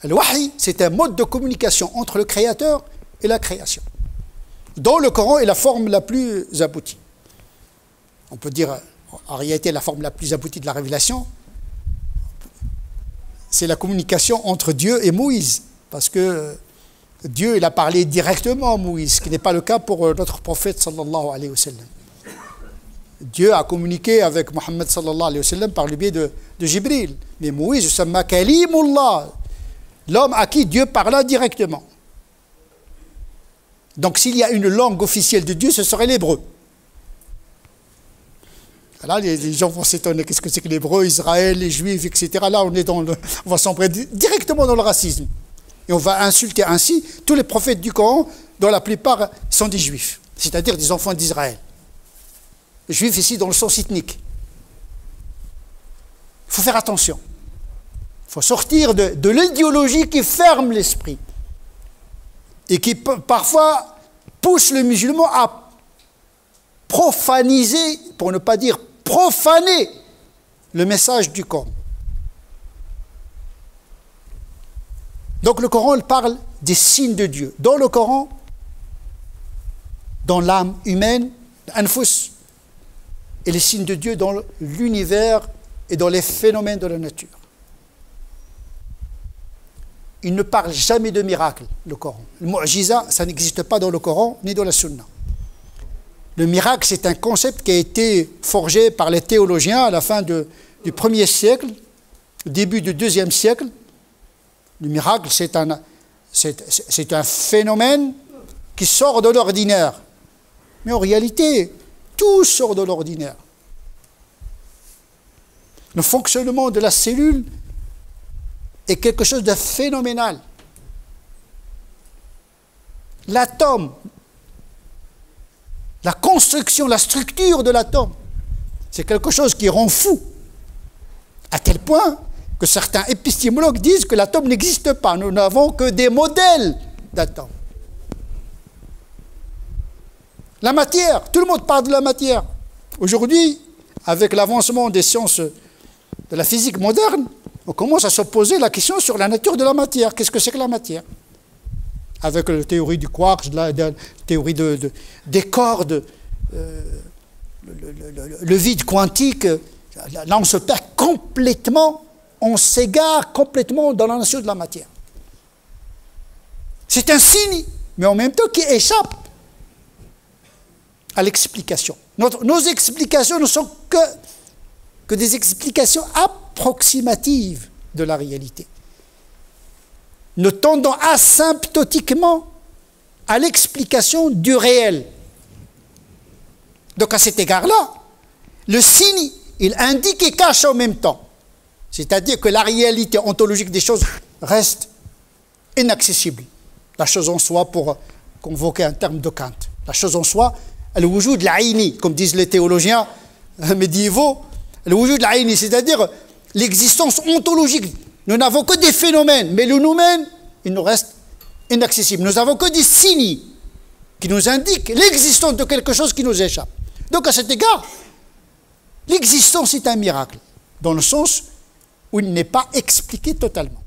Le wahy, c'est un mode de communication entre le créateur et la création, dont le Coran est la forme la plus aboutie. On peut dire, en réalité, la forme la plus aboutie de la révélation, c'est la communication entre Dieu et Moïse, parce que Dieu, il a parlé directement à Moïse, ce qui n'est pas le cas pour notre prophète sallallahu alayhi wa sallam. Dieu a communiqué avec Mohammed sallallahu alayhi wa sallam par le biais de Jibril. Mais Moïse, c'est Kalimullah, l'homme à qui Dieu parla directement. Donc s'il y a une langue officielle de Dieu, ce serait l'hébreu. Là, les gens vont s'étonner, qu'est-ce que c'est que l'hébreu, Israël, les juifs, etc. Là, on va sombrer directement dans le racisme. Et on va insulter ainsi tous les prophètes du Coran, dont la plupart sont des juifs, c'est-à-dire des enfants d'Israël. Juifs ici dans le sens ethnique. Il faut faire attention. Il faut sortir de l'idéologie qui ferme l'esprit et qui parfois pousse le musulman à profaniser, pour ne pas dire profaner, le message du Coran. Donc le Coran, il parle des signes de Dieu. Dans le Coran, dans l'âme humaine, l'anfus, et les signes de Dieu dans l'univers et dans les phénomènes de la nature. Il ne parle jamais de miracle, le Coran. Le mu'jiza, ça n'existe pas dans le Coran ni dans la Sunna. Le miracle, c'est un concept qui a été forgé par les théologiens à la fin du 1er siècle, au début du 2e siècle. Le miracle, c'est un phénomène qui sort de l'ordinaire. Mais en réalité, tout sort de l'ordinaire. Le fonctionnement de la cellule est quelque chose de phénoménal. L'atome, la construction, la structure de l'atome, c'est quelque chose qui rend fou, à tel point que certains épistémologues disent que l'atome n'existe pas. Nous n'avons que des modèles d'atomes. La matière, tout le monde parle de la matière. Aujourd'hui, avec l'avancement des sciences de la physique moderne, on commence à se poser la question sur la nature de la matière. Qu'est-ce que c'est que la matière? Avec la théorie du quark, la théorie des cordes, le vide quantique, là on se perd complètement, on s'égare complètement dans la nature de la matière. C'est un signe, mais en même temps qui échappe à l'explication. Nos explications ne sont que des explications approximatives de la réalité, ne tendant asymptotiquement à l'explication du réel. Donc à cet égard-là, le signe, il indique et cache en même temps. C'est-à-dire que la réalité ontologique des choses reste inaccessible. La chose en soi, pour convoquer un terme de Kant, la chose en soi, le wujud l'ayni, comme disent les théologiens médiévaux, le wujud l'ayni, c'est-à-dire l'existence ontologique. Nous n'avons que des phénomènes, mais le noumen, il nous reste inaccessible. Nous n'avons que des signes qui nous indiquent l'existence de quelque chose qui nous échappe. Donc à cet égard, l'existence est un miracle, dans le sens où il n'est pas expliqué totalement.